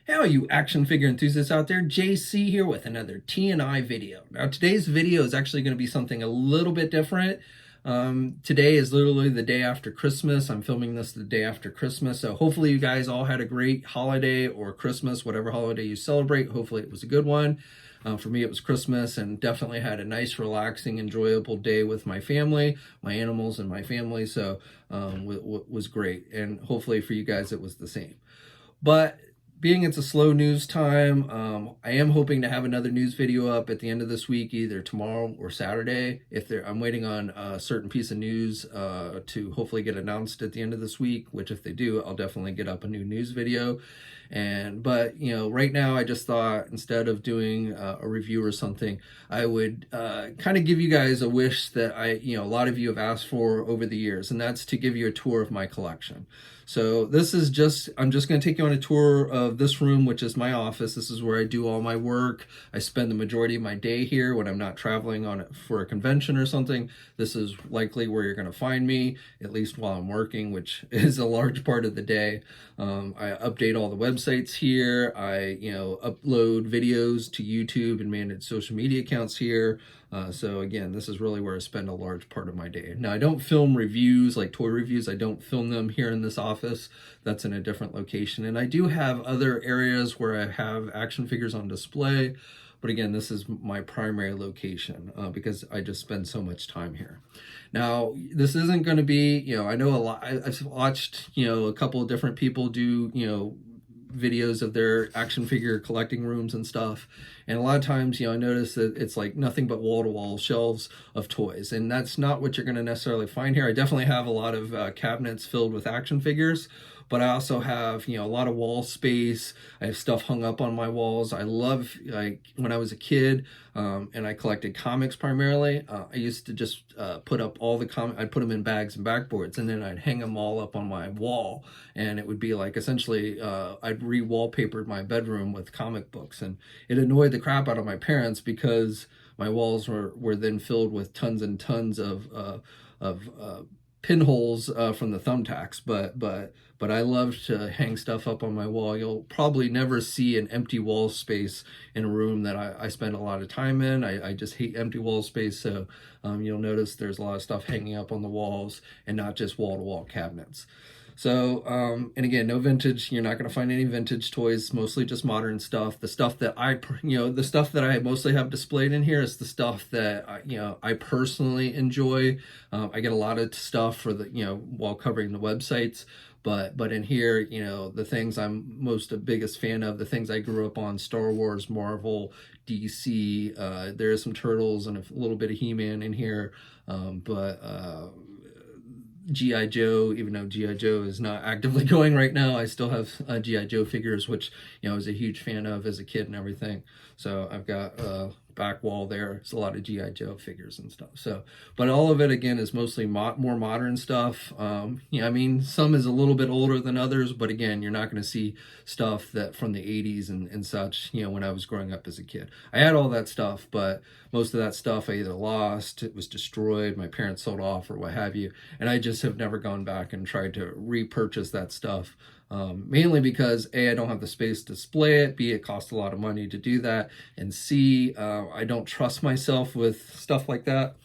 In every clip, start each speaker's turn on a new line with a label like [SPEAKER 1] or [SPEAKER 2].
[SPEAKER 1] Hey, all you action figure enthusiasts out there, JC here with another T&I video. Now, today's video is actually going to be something a little bit different. Today is literally the day after Christmas. I'm filming this the day after Christmas, so hopefully you guys all had a great holiday or Christmas, whatever holiday you celebrate. Hopefully it was a good one. For me, it was Christmas, and definitely had a nice, relaxing, enjoyable day with my family, my animals, and my family, so was great. And hopefully for you guys, it was the same. But being it's a slow news time, I am hoping to have another news video up at the end of this week, either tomorrow or Saturday. I'm waiting on a certain piece of news to hopefully get announced at the end of this week, which if they do, I'll definitely get up a new news video. But right now I just thought instead of doing a review or something, I would kind of give you guys a wish that a lot of you have asked for over the years, and that's to give you a tour of my collection. So this is I'm just going to take you on a tour of this room, which is my office. This is where I do all my work. I spend the majority of my day here when I'm not traveling on it for a convention or something. This is likely where you're going to find me, at least while I'm working, which is a large part of the day. I update all the websites here. I upload videos to YouTube and manage social media accounts here. So again, this is really where I spend a large part of my day. Now, I don't film reviews, like toy reviews. I don't film them here in this office. That's in a different location. And I do have other areas where I have action figures on display. But again, this is my primary location because I just spend so much time here. Now, this isn't going to be, I know a lot. I've watched, a couple of different people do, videos of their action figure collecting rooms and stuff, and a lot of times I notice that it's like nothing but wall-to-wall shelves of toys, and that's not what you're going to necessarily find here. I definitely have a lot of cabinets filled with action figures, but I also have a lot of wall space. I have stuff hung up on my walls. I love, like, when I was a kid and I collected comics primarily, I used to just put up all the comics. I'd put them in bags and backboards, and then I'd hang them all up on my wall, and it would be like essentially I'd re-wallpapered my bedroom with comic books, and it annoyed the crap out of my parents because my walls were then filled with tons and tons of pinholes from the thumbtacks, but I love to hang stuff up on my wall. You'll probably never see an empty wall space in a room that I spend a lot of time in. I just hate empty wall space, so you'll notice there's a lot of stuff hanging up on the walls and not just wall-to-wall cabinets. So, and again, no vintage. You're not going to find any vintage toys, mostly just modern stuff. The stuff that the stuff that I mostly have displayed in here is the stuff that, I personally enjoy. I get a lot of stuff for while covering the websites. But in here, the things I'm biggest fan of, the things I grew up on: Star Wars, Marvel, DC. There is some Turtles and a little bit of He-Man in here, but G.I. Joe, even though G.I. Joe is not actively going right now, I still have G.I. Joe figures, which I was a huge fan of as a kid and everything. So I've got back wall there. It's a lot of G.I. Joe figures and stuff. So, but all of it again is mostly more modern stuff. Some is a little bit older than others, but again, you're not going to see stuff that from the 80s and such, when I was growing up as a kid. I had all that stuff, but most of that stuff I either lost, it was destroyed, my parents sold off, or what have you, and I just have never gone back and tried to repurchase that stuff. Mainly because A, I don't have the space to display it, B, it costs a lot of money to do that, and C, I don't trust myself with stuff like that.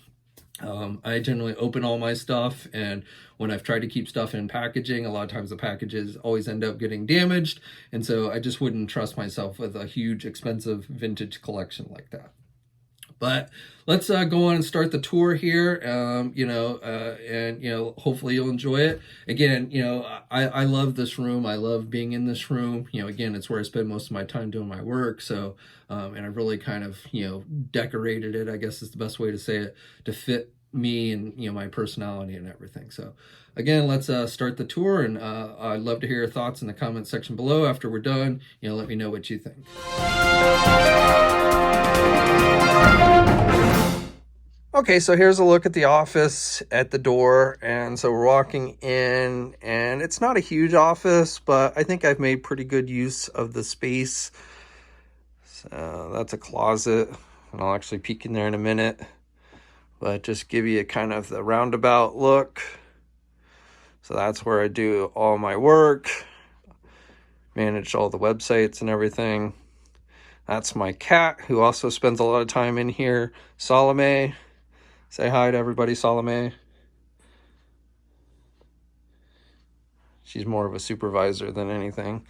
[SPEAKER 1] I generally open all my stuff, and when I've tried to keep stuff in packaging, a lot of times the packages always end up getting damaged, and so I just wouldn't trust myself with a huge expensive vintage collection like that. But let's go on and start the tour here, and hopefully you'll enjoy it. Again, I love this room. I love being in this room. Again, it's where I spend most of my time doing my work. So, and I've really kind of, decorated it, I guess is the best way to say it, to fit me and, my personality and everything. So again, let's start the tour, and I'd love to hear your thoughts in the comment section below after we're done. Let me know what you think. Okay, so here's a look at the office at the door, and so we're walking in, and it's not a huge office, but I think I've made pretty good use of the space. So that's a closet, and I'll actually peek in there in a minute, but just give you kind of the roundabout look. So that's where I do all my work. managed all the websites and everything. That's my cat, who also spends a lot of time in here, Salome. Say hi to everybody, Salome. She's more of a supervisor than anything.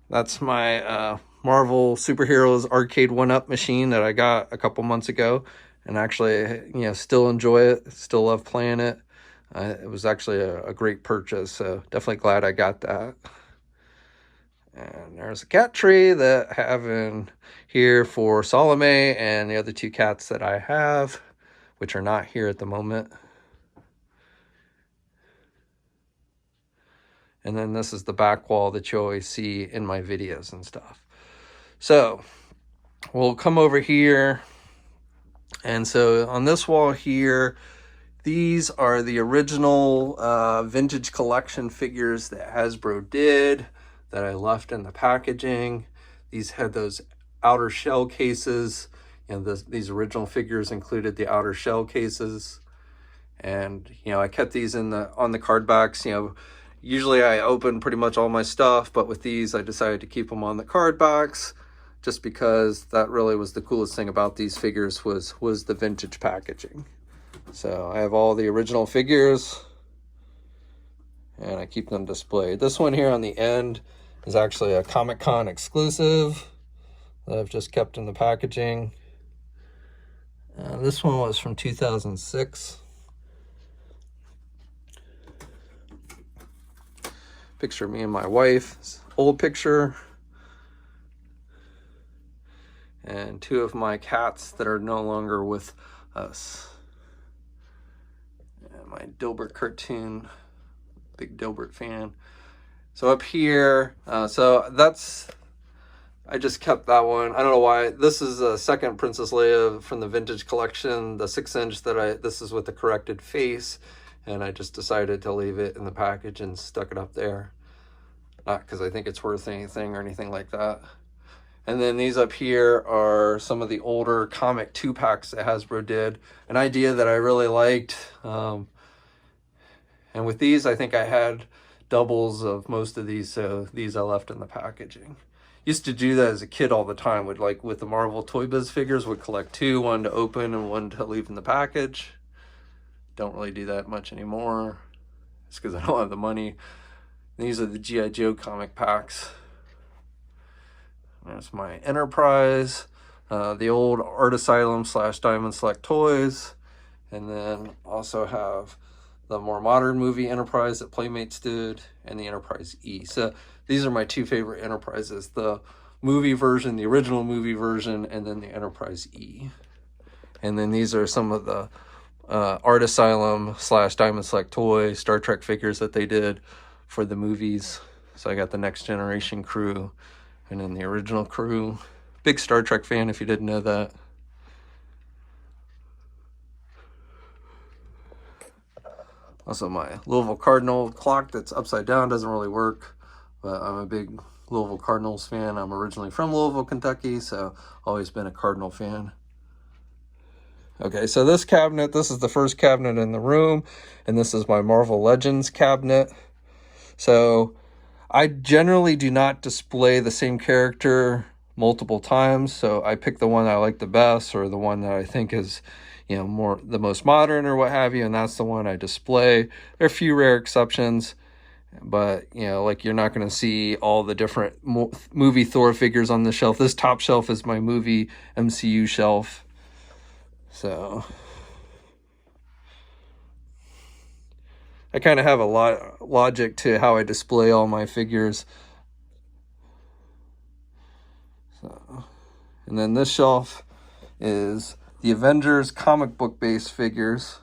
[SPEAKER 1] That's my Marvel Superheroes arcade 1-up machine that I got a couple months ago, and actually, still enjoy it, still love playing it. It was actually a great purchase, so definitely glad I got that. And there's a cat tree that I have in here for Salome and the other 2 cats that I have, which are not here at the moment. And then this is the back wall that you always see in my videos and stuff. So we'll come over here. And so on this wall here, these are the original vintage collection figures that Hasbro did that I left in the packaging. These had those outer shell cases. These original figures included the outer shell cases. And, I kept these on the card backs. Usually I open pretty much all my stuff, but with these I decided to keep them on the card backs just because that really was the coolest thing about these figures was the vintage packaging. So I have all the original figures and I keep them displayed. This one here on the end is actually a Comic-Con exclusive that I've just kept in the packaging. This one was from 2006. Picture of me and my wife, old picture. And 2 of my cats that are no longer with us. And my Dilbert cartoon, big Dilbert fan. So up here, I just kept that one. I don't know why. This is a second Princess Leia from the vintage collection, the 6-inch this is with the corrected face. And I just decided to leave it in the package and stuck it up there. Not because I think it's worth anything or anything like that. And then these up here are some of the older comic 2-packs that Hasbro did. An idea that I really liked. And with these, I think I had doubles of most of these, so these I left in the packaging. Used to do that as a kid all the time. With the Marvel Toy Biz figures, would collect 2, one to open and one to leave in the package. Don't really do that much anymore. It's because I don't have the money. These are the G.I. Joe comic packs. There's my Enterprise, the old Art Asylum / Diamond Select Toys, and then also have the more modern movie Enterprise that Playmates did, and the Enterprise E. So these are my 2 favorite Enterprises, the movie version, the original movie version, and then the Enterprise E. And then these are some of the Art Asylum / Diamond Select Toy Star Trek figures that they did for the movies. So I got the Next Generation crew and then the original crew. Big Star Trek fan if you didn't know that. Also my Louisville Cardinal clock that's upside down, doesn't really work, but I'm a big Louisville Cardinals fan. I'm originally from Louisville, Kentucky, so always been a Cardinal fan. Okay, so this cabinet, this is the first cabinet in the room, and this is my Marvel Legends cabinet. So I generally do not display the same character multiple times, so I pick the one I like the best or the one that I think is, the most modern or what have you, and that's the one I display. There are a few rare exceptions, but, you're not going to see all the different movie Thor figures on the shelf. This top shelf is my movie MCU shelf. So I kind of have a logic to how I display all my figures. So, and then this shelf is the Avengers comic book based figures.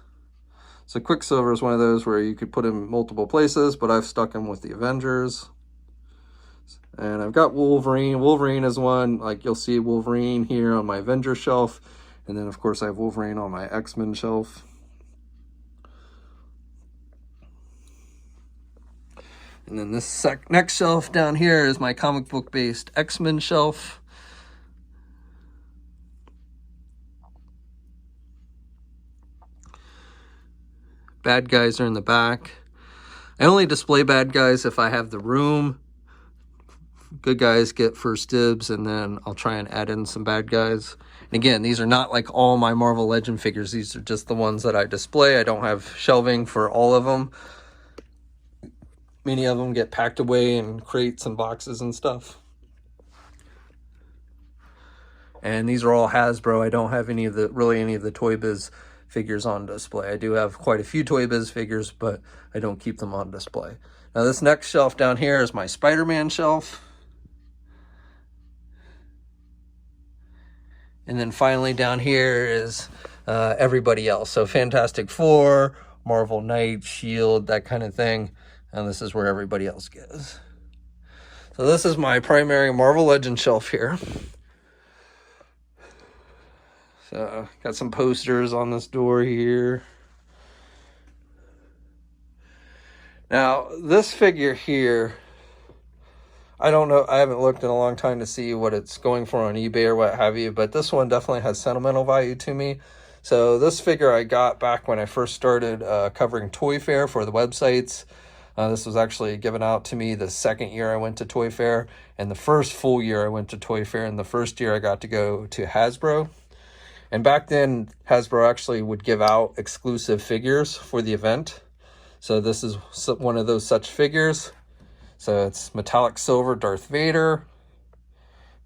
[SPEAKER 1] So Quicksilver is one of those where you could put him multiple places, but I've stuck him with the Avengers. And I've got Wolverine. Wolverine is one, you'll see Wolverine here on my Avengers shelf. And then of course I have Wolverine on my X-Men shelf. And then this next shelf down here is my comic book based X-Men shelf. Bad guys are in the back. I only display bad guys if I have the room. Good guys get first dibs, and then I'll try and add in some bad guys. And again, these are not like all my Marvel Legend figures. These are just the ones that I display. I don't have shelving for all of them. Many of them get packed away in crates and boxes and stuff. And these are all Hasbro. I don't have any of the Toy Biz figures on display. I do have quite a few Toy Biz figures, but I don't keep them on display. Now this next shelf down here is my Spider-Man shelf. And then finally down here is everybody else. So Fantastic Four, Marvel Knight, Shield, that kind of thing. And this is where everybody else goes. So this is my primary Marvel Legends shelf here. So got some posters on this door here. Now this figure here, I don't know, I haven't looked in a long time to see what it's going for on eBay or what have you, but this one definitely has sentimental value to me. So this figure I got back when I first started covering Toy Fair for the websites. This was actually given out to me the second year I went to Toy Fair, and the first full year I went to Toy Fair, and the first year I got to go to Hasbro. And back then, Hasbro actually would give out exclusive figures for the event. So this is one of those such figures. So it's metallic silver Darth Vader.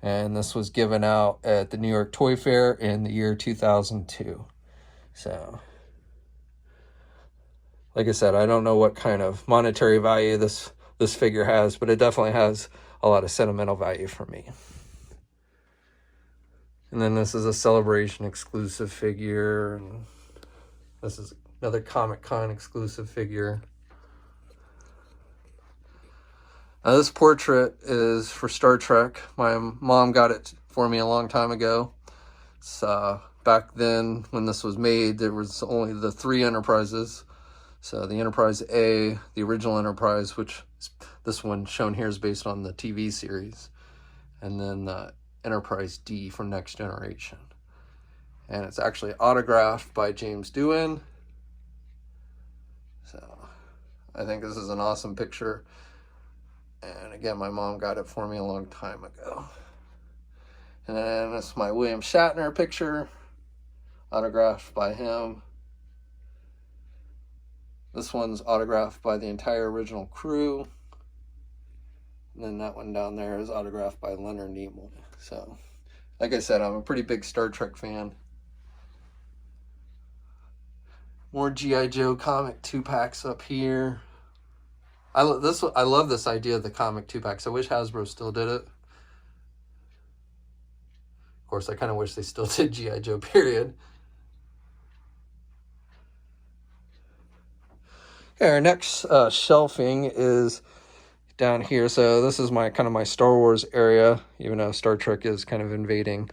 [SPEAKER 1] And this was given out at the New York Toy Fair in the year 2002. So, like I said, I don't know what kind of monetary value this figure has, but it definitely has a lot of sentimental value for me. And then this is a Celebration exclusive figure. And this is another Comic-Con exclusive figure. This portrait is for Star Trek. My mom got it for me a long time ago. So back then when this was made, there was only the 3 Enterprises. So the Enterprise A, the original Enterprise, which this one shown here is based on the TV series. And then the Enterprise D from Next Generation. And it's actually autographed by James Doohan. So I think this is an awesome picture. And again, my mom got it for me a long time ago. And then it's my William Shatner picture, autographed by him. This one's autographed by the entire original crew. And then that one down there is autographed by Leonard Nimoy. So, like I said, I'm a pretty big Star Trek fan. More G.I. Joe comic 2-packs up here. I love this idea of the comic 2-packs. I wish Hasbro still did it. Of course, I kind of wish they still did G.I. Joe, period. Okay, our next shelving is down here. So this is my kind of my Star Wars area, even though Star Trek is kind of invading.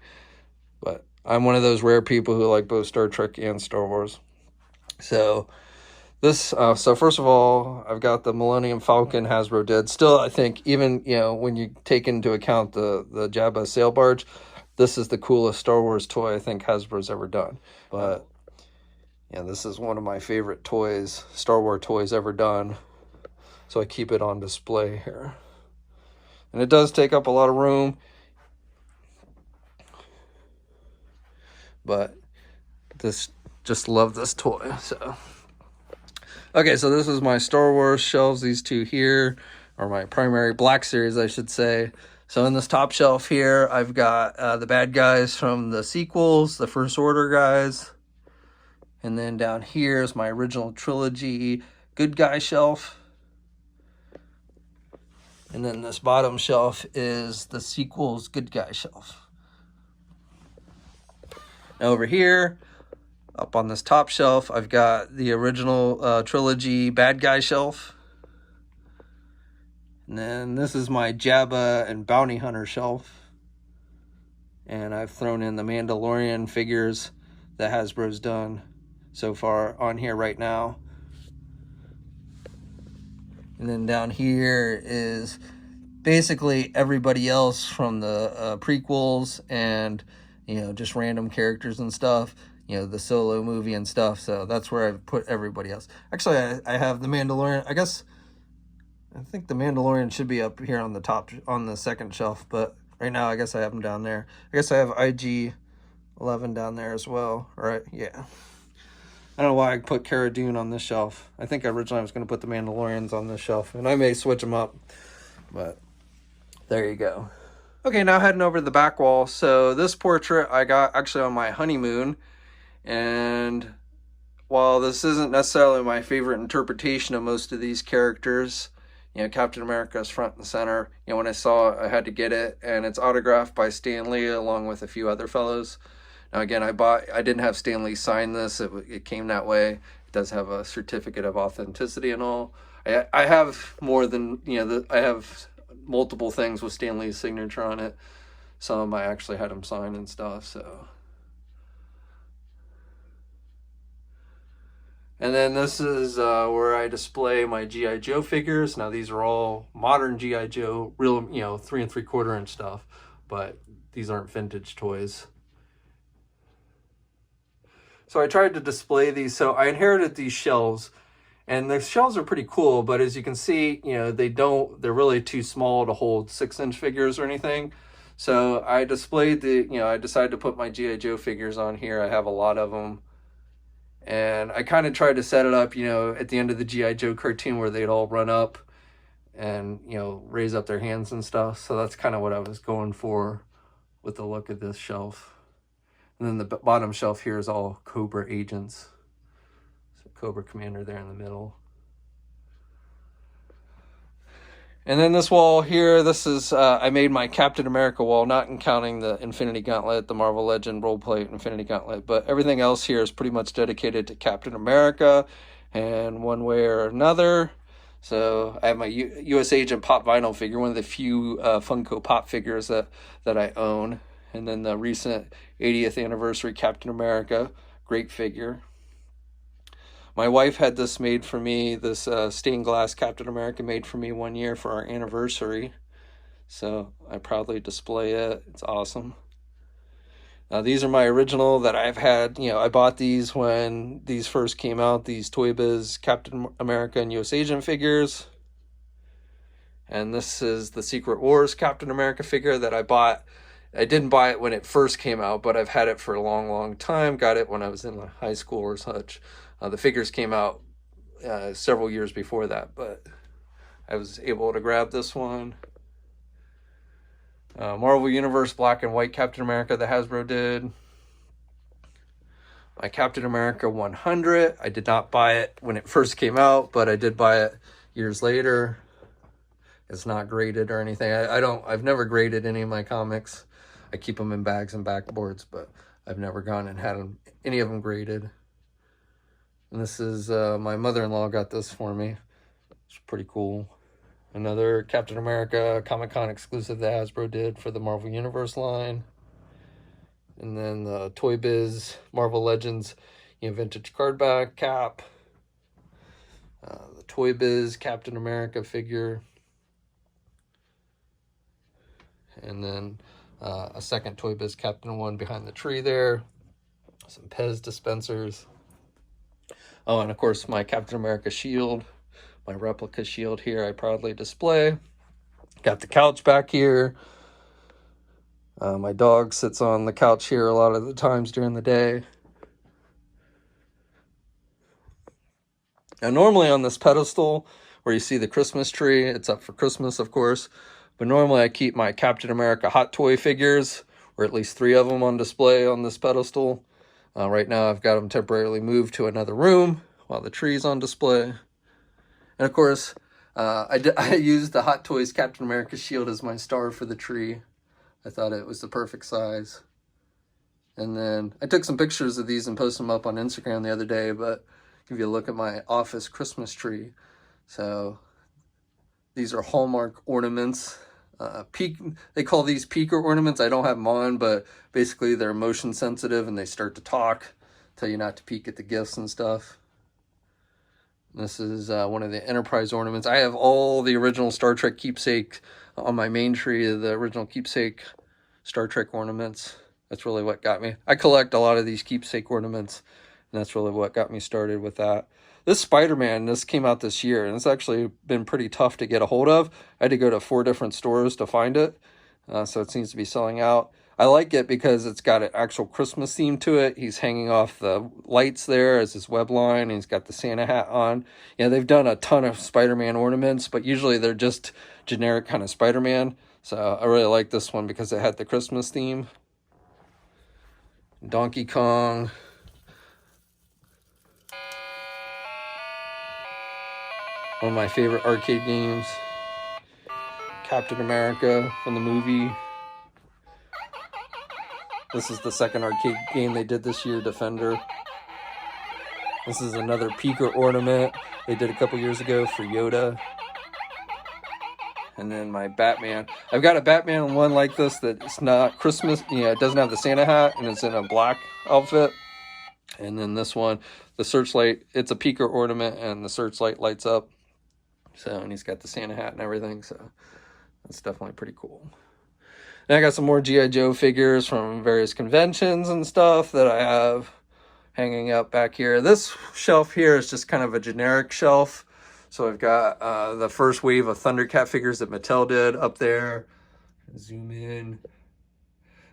[SPEAKER 1] But I'm one of those rare people who like both Star Trek and Star Wars. So this, so first of all, I've got the Millennium Falcon Hasbro did. Still, I think even, you know, when you take into account the Jabba sail barge, this is the coolest Star Wars toy I think Hasbro's ever done. But yeah, this is one of my favorite toys, Star Wars toys ever done. So I keep it on display here. And it does take up a lot of room. But just love this toy. So okay, so this is my Star Wars shelves. These two here are my primary Black Series, I should say. So in this top shelf here, I've got the bad guys from the sequels, the First Order guys. And then down here is my original trilogy good guy shelf. And then this bottom shelf is the sequels good guy shelf. Now over here, up on this top shelf, I've got the original trilogy bad guy shelf. And then this is my Jabba and Bounty Hunter shelf. And I've thrown in the Mandalorian figures that Hasbro's done so far on here right now. And then down here is basically everybody else from the prequels and, you know, just random characters and stuff. You know, the Solo movie and stuff. So that's where I've put everybody else. Actually, I have the Mandalorian. I guess I think the Mandalorian should be up here on the top, on the second shelf, but right now I guess I have them down there. I guess I have IG-11 down there as well, right? Yeah. I don't know why I put Cara Dune on this shelf. I think originally I was going to put the Mandalorians on this shelf, and I may switch them up, but there you go. Okay, now heading over to the back wall. So this portrait I got actually on my honeymoon, and while this isn't necessarily my favorite interpretation of most of these characters, you know, Captain America is front and center. You know, when I saw it, I had to get it, and it's autographed by Stan Lee along with a few other fellows. Now, again, I didn't have Stan Lee sign this. It came that way. It does have a certificate of authenticity and all. I have more than, you know, I have multiple things with Stan Lee's signature on it. Some I actually had him sign and stuff, so. And then this is where I display my G.I. Joe figures. Now these are all modern G.I. Joe, real, you know, 3 3/4 inch stuff, but these aren't vintage toys. So I tried to display these. So I inherited these shelves, and the shelves are pretty cool, but as you can see, you know, they're really too small to hold 6-inch figures or anything. So I displayed I decided to put my G.I. Joe figures on here. I have a lot of them. And I kind of tried to set it up, you know, at the end of the G.I. Joe cartoon where they'd all run up and, you know, raise up their hands and stuff. So that's kind of what I was going for with the look of this shelf. And then the bottom shelf here is all Cobra agents. So Cobra Commander there in the middle. And then this wall here, this is, I made my Captain America wall, not counting the Infinity Gauntlet, the Marvel Legend roleplay Infinity Gauntlet, but everything else here is pretty much dedicated to Captain America and one way or another. So I have my U.S. Agent Pop Vinyl figure, one of the few Funko Pop figures that I own. And then the recent 80th anniversary Captain America, great figure. My wife had this made for me, this stained glass Captain America made for me one year for our anniversary. So I proudly display it. It's awesome. Now these are my original that I've had, you know, I bought these when these first came out, these Toy Biz Captain America and US Agent figures. And this is the Secret Wars Captain America figure that I bought. I didn't buy it when it first came out, but I've had it for a long, long time. Got it when I was in high school or such. The figures came out several years before that, but I was able to grab this one. Marvel Universe Black and White Captain America that Hasbro did. My Captain America 100. I did not buy it when it first came out, but I did buy it years later. It's not graded or anything. I've never graded any of my comics. I keep them in bags and backboards, but I've never gone and had any of them graded. And this is, my mother-in-law got this for me. It's pretty cool. Another Captain America Comic-Con exclusive that Hasbro did for the Marvel Universe line. And then the Toy Biz Marvel Legends, you know, vintage card back cap. The Toy Biz Captain America figure. And then a second Toy Biz Captain one behind the tree there. Some Pez dispensers. Oh, and of course my Captain America shield, my replica shield here I proudly display. Got the couch back here. My dog sits on the couch here a lot of the times during the day. Now normally on this pedestal where you see the Christmas tree, it's up for Christmas of course, but normally I keep my Captain America Hot Toy figures, or at least 3 of them on display on this pedestal. Right now I've got them temporarily moved to another room while the tree's on display. And of course, I used the Hot Toys Captain America shield as my star for the tree. I thought it was the perfect size. And then I took some pictures of these and posted them up on Instagram the other day, but give you a look at my office Christmas tree. So these are Hallmark ornaments. They call these peeker ornaments. I don't have them on, but basically they're motion sensitive and they start to talk, tell you not to peek at the gifts and stuff. This is one of the Enterprise ornaments. I have all the original Star Trek keepsake on my main tree, the original keepsake Star Trek ornaments. That's really what got me. I collect a lot of these keepsake ornaments, and that's really what got me started with that. This Spider-Man, this came out this year, and it's actually been pretty tough to get a hold of. I had to go to 4 different stores to find it, so it seems to be selling out. I like it because it's got an actual Christmas theme to it. He's hanging off the lights there as his web line, and he's got the Santa hat on. They've done a ton of Spider-Man ornaments, but usually they're just generic kind of Spider-Man. So I really like this one because it had the Christmas theme. Donkey Kong. One of my favorite arcade games. Captain America from the movie. This is the second arcade game they did this year, Defender. This is another Pika ornament they did a couple years ago for Yoda. And then my Batman. I've got a Batman one like this that it's not Christmas. It doesn't have the Santa hat, and it's in a black outfit. And then this one, the searchlight, it's a Pika ornament, and the searchlight lights up. So, and he's got the Santa hat and everything, so that's definitely pretty cool. Then I got some more G.I. Joe figures from various conventions and stuff that I have hanging up back here. This shelf here is just kind of a generic shelf. So I've got the first wave of Thundercat figures that Mattel did up there. Zoom in.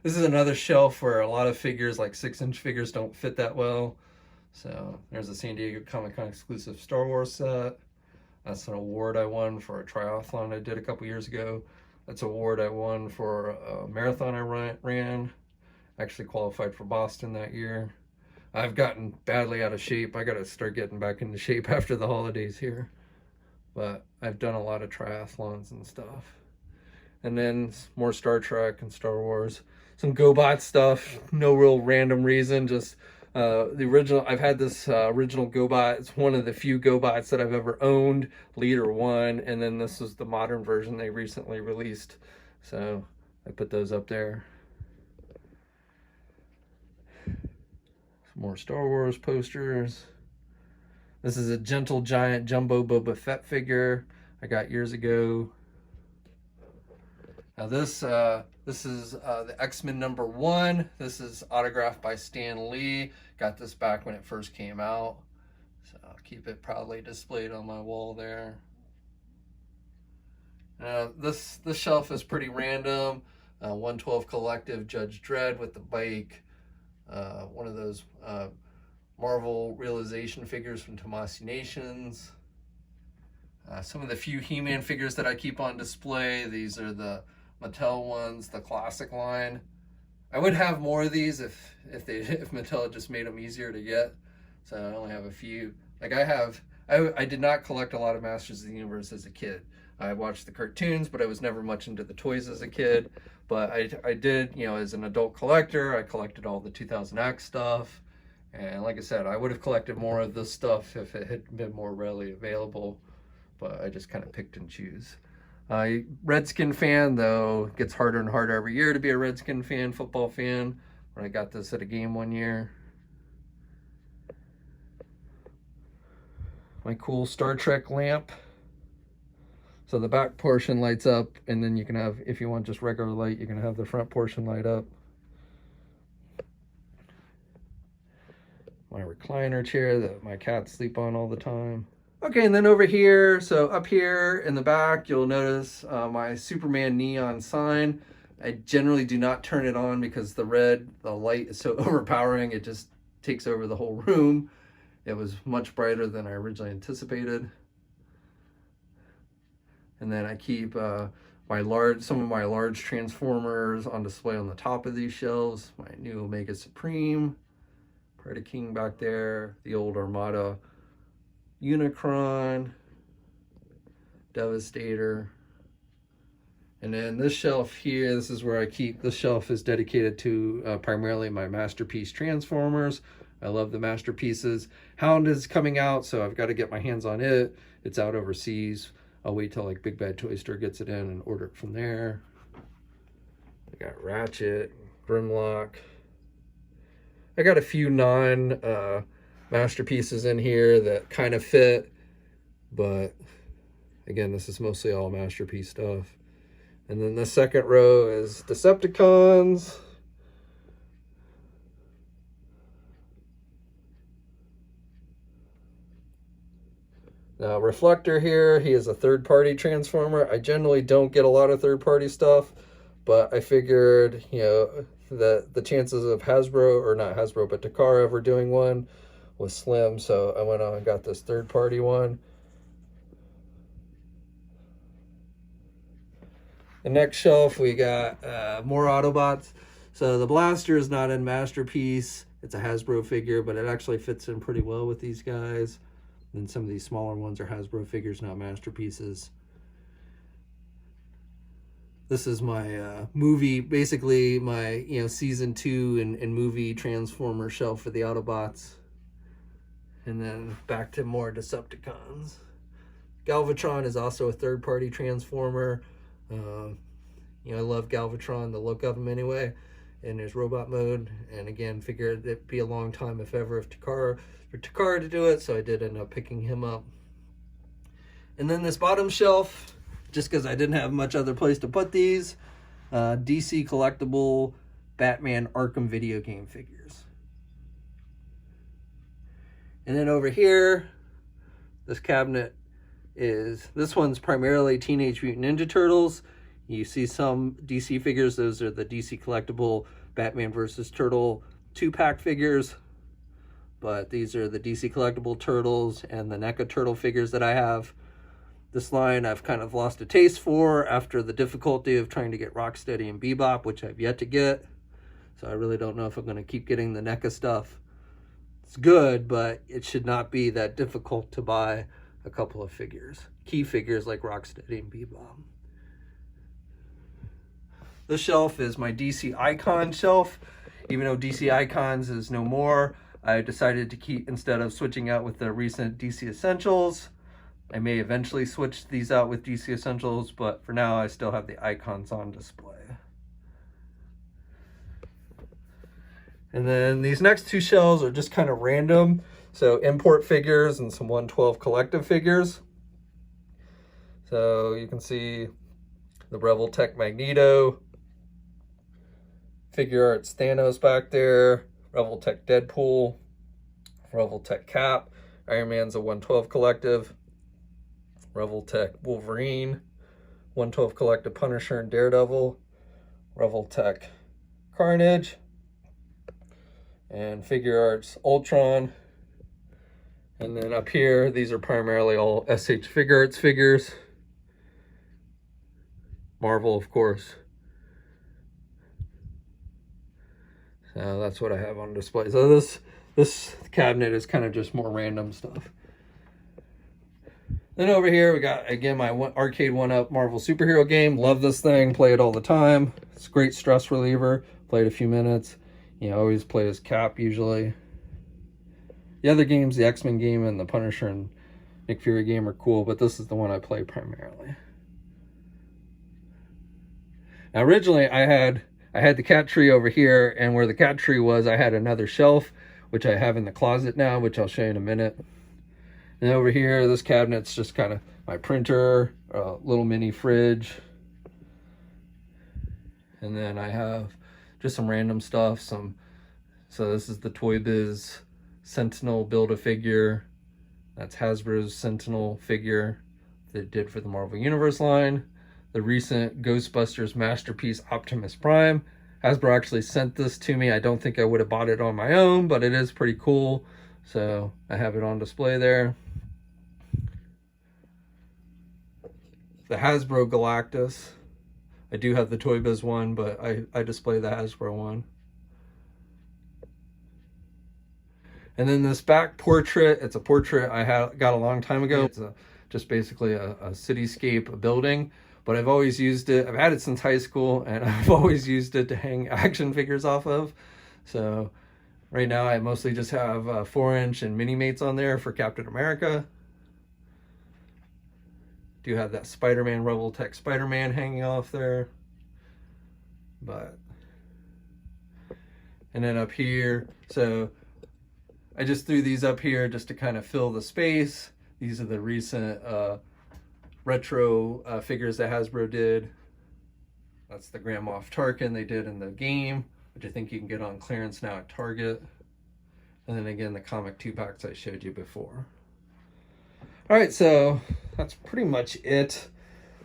[SPEAKER 1] This is another shelf where a lot of figures, like 6-inch figures, don't fit that well. So there's a San Diego Comic-Con exclusive Star Wars set. That's an award I won for a triathlon I did a couple years ago. That's an award I won for a marathon I ran. Actually qualified for Boston that year. I've gotten badly out of shape. I got to start getting back into shape after the holidays here. But I've done a lot of triathlons and stuff. And then more Star Trek and Star Wars. Some GoBot stuff. No real random reason. Just the original. I've had this original GoBot. It's one of the few GoBots that I've ever owned. Leader 1. And then this is the modern version they recently released. So I put those up there. Some more Star Wars posters. This is a Gentle Giant Jumbo Boba Fett figure I got years ago. Now this is the X-Men #1. This is autographed by Stan Lee. Got this back when it first came out. So I'll keep it proudly displayed on my wall there. This shelf is pretty random. 112 Collective Judge Dredd with the bike. One of those Marvel Realization figures from Tomasi Nations. Some of the few He-Man figures that I keep on display. These are the Mattel ones, the classic line. I would have more of these if Mattel had just made them easier to get. So I only have a few. Like I did not collect a lot of Masters of the Universe as a kid. I watched the cartoons, but I was never much into the toys as a kid. But I did, as an adult collector, I collected all the 2000X stuff. And like I said, I would have collected more of this stuff if it had been more readily available. But I just kind of picked and choose. Redskin fan, though, it gets harder and harder every year to be a Redskin fan, football fan. When I got this at a game one year. My cool Star Trek lamp. So the back portion lights up, and then you can have, if you want just regular light, you can have the front portion light up. My recliner chair that my cats sleep on all the time. Okay, and then over here, so up here in the back, you'll notice my Superman neon sign. I generally do not turn it on because the light is so overpowering, it just takes over the whole room. It was much brighter than I originally anticipated. And then I keep some of my large Transformers on display on the top of these shelves. My new Omega Supreme, Predaking back there, the old Armada Unicron, Devastator. And then this shelf here, this is where I keep, this shelf is dedicated to primarily my Masterpiece Transformers. I love the Masterpieces. Hound is coming out, so I've got to get my hands on it. It's out overseas. I'll wait till like Big Bad Toy Store gets it in and order it from there. I got Ratchet, Grimlock. I got a few masterpieces in here that kind of fit, but again, this is mostly all Masterpiece stuff. And then the second row is Decepticons. Reflector here. He is a third-party Transformer. I generally don't get a lot of third-party stuff, but I figured, you know, the chances of Hasbro, or not Hasbro, but Takara ever doing one was slim, so I went on and got this third-party one. The next shelf, we got more Autobots. So the blaster is not in Masterpiece. It's a Hasbro figure, but it actually fits in pretty well with these guys. And some of these smaller ones are Hasbro figures, not Masterpieces. This is my movie, basically my season 2 and movie Transformer shelf for the Autobots. And then back to more Decepticons. Galvatron is also a third-party Transformer. I love Galvatron, the look of him anyway, in his robot mode. And again, figured it'd be a long time, if ever, for Takara to do it, so I did end up picking him up. And then this bottom shelf, just because I didn't have much other place to put these, DC collectible Batman Arkham video game figures. And then over here, this cabinet this one's primarily Teenage Mutant Ninja Turtles. You see some DC figures. Those are the DC collectible Batman vs. Turtle 2-pack figures. But these are the DC collectible Turtles and the NECA Turtle figures that I have. This line I've kind of lost a taste for after the difficulty of trying to get Rocksteady and Bebop, which I've yet to get. So I really don't know if I'm going to keep getting the NECA stuff. It's good, but it should not be that difficult to buy a couple of figures. Key figures like Rocksteady and Bebop. This shelf is my DC Icon shelf. Even though DC Icons is no more, I decided to keep, instead of switching out with the recent DC Essentials, I may eventually switch these out with DC Essentials, but for now I still have the Icons on display. And then these next two shelves are just kind of random. So import figures and some 112 collective figures. So you can see the Rebel Tech Magneto, Figure Arts Thanos back there, Rebel Tech Deadpool, Rebel Tech Cap, Iron Man's a 112 collective, Rebel Tech Wolverine, 112 collective Punisher and Daredevil, Rebel Tech Carnage, and Figure Arts Ultron. And then up here, these are primarily all SH Figure Arts figures. Marvel, of course. So that's what I have on display. So this cabinet is kind of just more random stuff. Then over here, we got, again, my arcade 1-up Marvel superhero game. Love this thing. Play it all the time. It's a great stress reliever. Played a few minutes. Always play as Cap, usually. The other games, the X-Men game and the Punisher and Nick Fury game, are cool, but this is the one I play primarily. Now, originally, I had the cat tree over here, and where the cat tree was, I had another shelf, which I have in the closet now, which I'll show you in a minute. And over here, this cabinet's just kind of my printer, a little mini fridge. And then I have just some random stuff. So this is the Toy Biz Sentinel Build-A-Figure. That's Hasbro's Sentinel figure that it did for the Marvel Universe line. The recent Ghostbusters Masterpiece Optimus Prime. Hasbro actually sent this to me. I don't think I would have bought it on my own, but it is pretty cool. So I have it on display there. The Hasbro Galactus. I do have the Toy Biz one, but I display the Hasbro one. And then this back portrait, it's a portrait I got a long time ago. It's just basically a cityscape, a building, but I've always used it. I've had it since high school, and I've always used it to hang action figures off of. So right now I mostly just have 4-inch and mini-mates on there for Captain America. Do have that Spider-Man, Rebel Tech Spider-Man hanging off there. And then up here, so I just threw these up here just to kind of fill the space. These are the recent retro figures that Hasbro did. That's the Grand Moff Tarkin they did in the game, which I think you can get on clearance now at Target. And then again, the comic 2-packs I showed you before. All right, so that's pretty much it.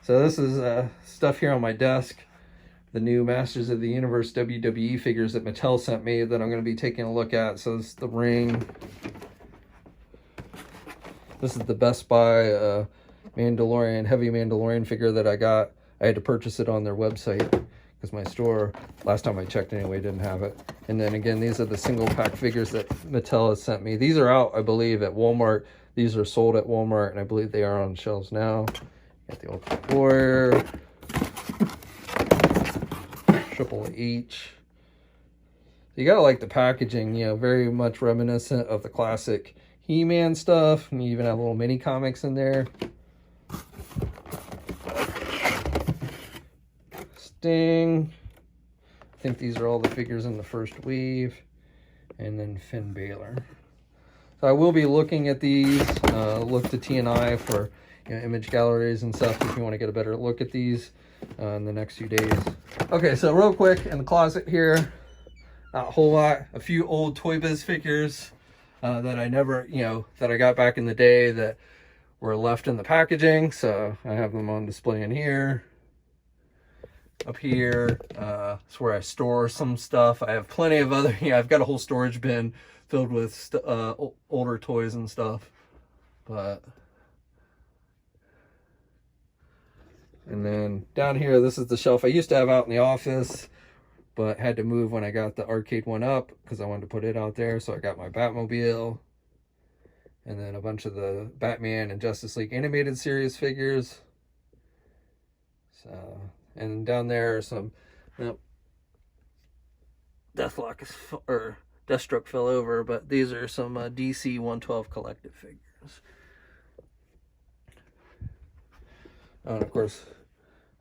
[SPEAKER 1] So this is stuff here on my desk. The new Masters of the Universe WWE figures that Mattel sent me that I'm going to be taking a look at. So this is the ring. This is the Best Buy Mandalorian, heavy Mandalorian figure that I got. I had to purchase it on their website because my store, last time I checked anyway, didn't have it. And then again, these are the single pack figures that Mattel has sent me. These are out, I believe, at Walmart. These are sold at Walmart, and I believe they are on shelves now. Got the Ultimate Warrior. Triple H. You gotta like the packaging, you know, very much reminiscent of the classic He-Man stuff. And you even have little mini comics in there. Sting. I think these are all the figures in the first weave. And then Finn Balor. So I will be looking at these. Look to T&I for, you know, image galleries and stuff if you want to get a better look at these in the next few days. Okay, so real quick in the closet here, not a whole lot. A few old Toy Biz figures that I never, you know, that I got back in the day that were left in the packaging. So I have them on display in here. Up here, it's where I store some stuff. I have plenty of other, yeah, I've got a whole storage bin filled with older toys and stuff. But, and then down here, this is the shelf I used to have out in the office, but had to move when I got the arcade one up because I wanted to put it out there. So I got my Batmobile, and then a bunch of the Batman and Justice League animated series figures. So, and down there are some, nope, Deathstroke fell over, but these are some DC 112 collective figures. Oh, and of course,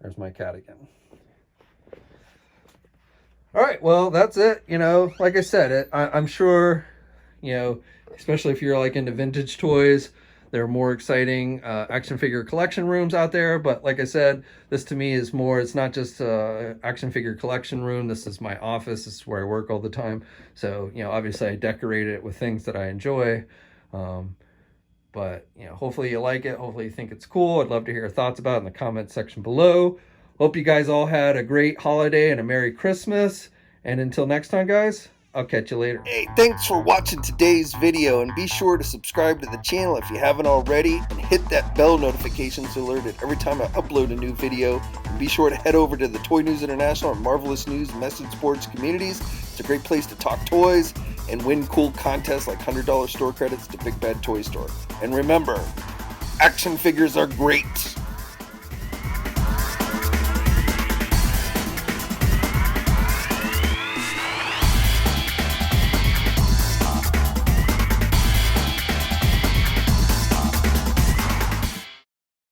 [SPEAKER 1] there's my cat again. All right, well, that's it. You know, like I said, I'm sure, you know, especially if you're like into vintage toys, there are more exciting action figure collection rooms out there. But like I said, this to me is more, it's not just action figure collection room. This is my office. This is where I work all the time. So, you know, obviously I decorate it with things that I enjoy. But, you know, hopefully you like it. Hopefully you think it's cool. I'd love to hear your thoughts about it in the comment section below. Hope you guys all had a great holiday and a Merry Christmas. And until next time, guys, I'll catch you later.
[SPEAKER 2] Hey, thanks for watching today's video, and be sure to subscribe to the channel if you haven't already, and hit that bell notification so alerted every time I upload a new video. And be sure to head over to the Toy News International and Marvelous News message boards communities. It's a great place to talk toys and win cool contests like $100 store credits to Big Bad Toy Store. And remember, action figures are great.